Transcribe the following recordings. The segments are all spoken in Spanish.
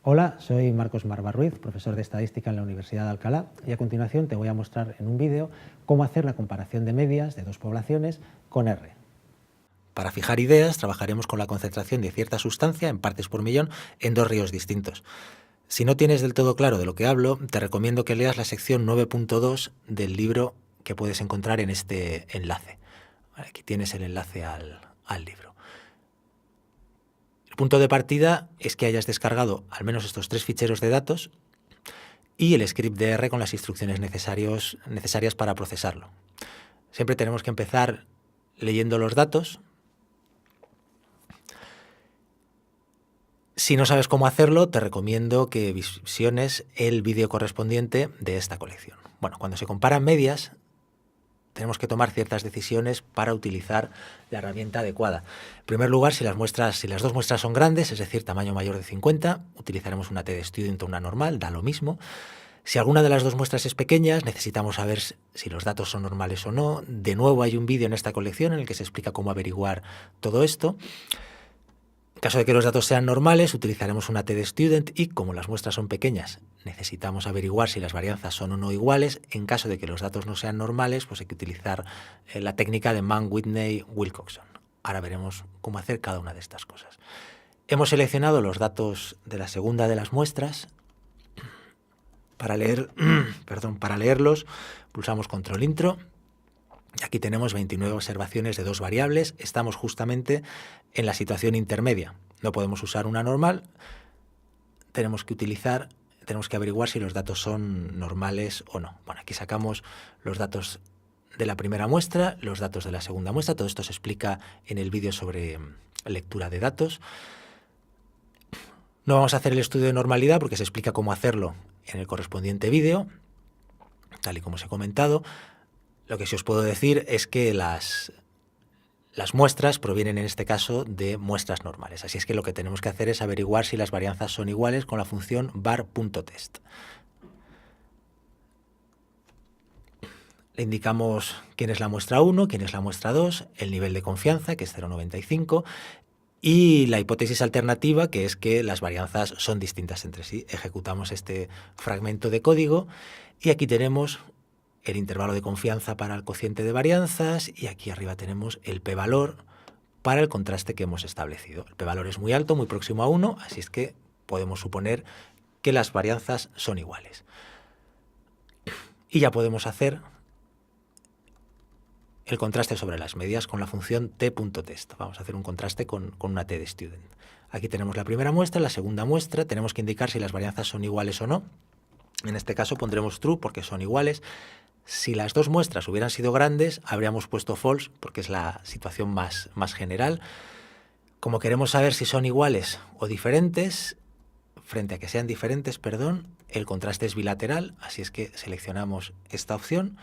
Hola, soy Marcos Marva Ruiz, profesor de Estadística en la Universidad de Alcalá, y a continuación te voy a mostrar en un vídeo cómo hacer la comparación de medias de dos poblaciones con R. Para fijar ideas, trabajaremos con la concentración de cierta sustancia en partes por millón en dos ríos distintos. Si no tienes del todo claro de lo que hablo, te recomiendo que leas la sección 9.2 del libro que puedes encontrar en este enlace. Aquí tienes el enlace al libro. El punto de partida es que hayas descargado al menos estos 3 ficheros de datos y el script de R con las instrucciones necesarias para procesarlo. Siempre tenemos que empezar leyendo los datos. Si no sabes cómo hacerlo, te recomiendo que visiones el vídeo correspondiente de esta colección. Bueno, cuando se comparan medias, tenemos que tomar ciertas decisiones para utilizar la herramienta adecuada. En primer lugar, si las dos muestras son grandes, es decir, tamaño mayor de 50, utilizaremos una TD-Student o una normal, da lo mismo. Si alguna de las dos muestras es pequeña, necesitamos saber si los datos son normales o no. De nuevo, hay un vídeo en esta colección en el que se explica cómo averiguar todo esto. En caso de que los datos sean normales, utilizaremos una TD-Student y, como las muestras son pequeñas, necesitamos averiguar si las varianzas son o no iguales. En caso de que los datos no sean normales, pues hay que utilizar la técnica de Mann-Whitney-Wilcoxon. Ahora veremos cómo hacer cada una de estas cosas. Hemos seleccionado los datos de la segunda de las muestras. Para leerlos, pulsamos Control Intro. Y aquí tenemos 29 observaciones de dos variables. Estamos justamente en la situación intermedia. No podemos usar una normal. Tenemos que averiguar si los datos son normales o no. Bueno, aquí sacamos los datos de la primera muestra, los datos de la segunda muestra. Todo esto se explica en el vídeo sobre lectura de datos. No vamos a hacer el estudio de normalidad porque se explica cómo hacerlo en el correspondiente vídeo, tal y como os he comentado. Lo que sí os puedo decir es que las muestras provienen en este caso de muestras normales. Así es que lo que tenemos que hacer es averiguar si las varianzas son iguales con la función var.test. Le indicamos quién es la muestra 1, quién es la muestra 2, el nivel de confianza, que es 0,95, y la hipótesis alternativa, que es que las varianzas son distintas entre sí. Ejecutamos este fragmento de código y aquí tenemos el intervalo de confianza para el cociente de varianzas y aquí arriba tenemos el p-valor para el contraste que hemos establecido. El p-valor es muy alto, muy próximo a 1, así es que podemos suponer que las varianzas son iguales. Y ya podemos hacer el contraste sobre las medias con la función t.test. Vamos a hacer un contraste con una TD-Student. Aquí tenemos la primera muestra, la segunda muestra. Tenemos que indicar si las varianzas son iguales o no. En este caso pondremos true porque son iguales. Si las dos muestras hubieran sido grandes, habríamos puesto false porque es la situación más general. Como queremos saber si son iguales o diferentes, frente a que sean diferentes, el contraste es bilateral, así es que seleccionamos esta opción.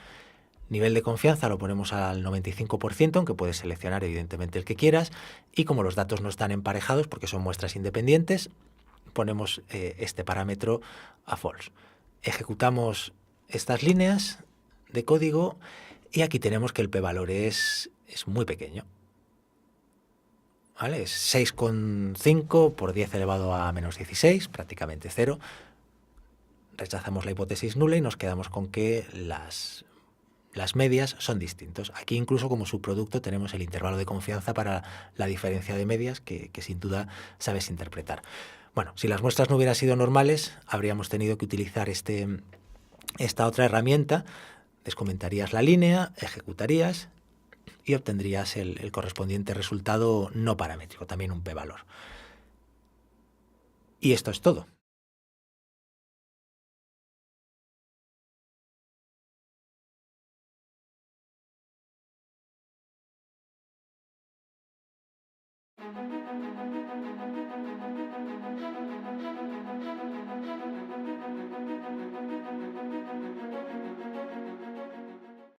Nivel de confianza lo ponemos al 95%, aunque puedes seleccionar evidentemente el que quieras. Y como los datos no están emparejados porque son muestras independientes, ponemos este parámetro a false. Ejecutamos estas líneas de código y aquí tenemos que el p-valor es muy pequeño. ¿Vale? Es 6,5 por 10 elevado a menos 16, prácticamente 0. Rechazamos la hipótesis nula y nos quedamos con que las medias son distintos. Aquí incluso como subproducto tenemos el intervalo de confianza para la diferencia de medias que sin duda sabes interpretar. Bueno, si las muestras no hubieran sido normales, habríamos tenido que utilizar esta otra herramienta. Descomentarías la línea, ejecutarías y obtendrías el correspondiente resultado no paramétrico, también un p-valor. Y esto es todo.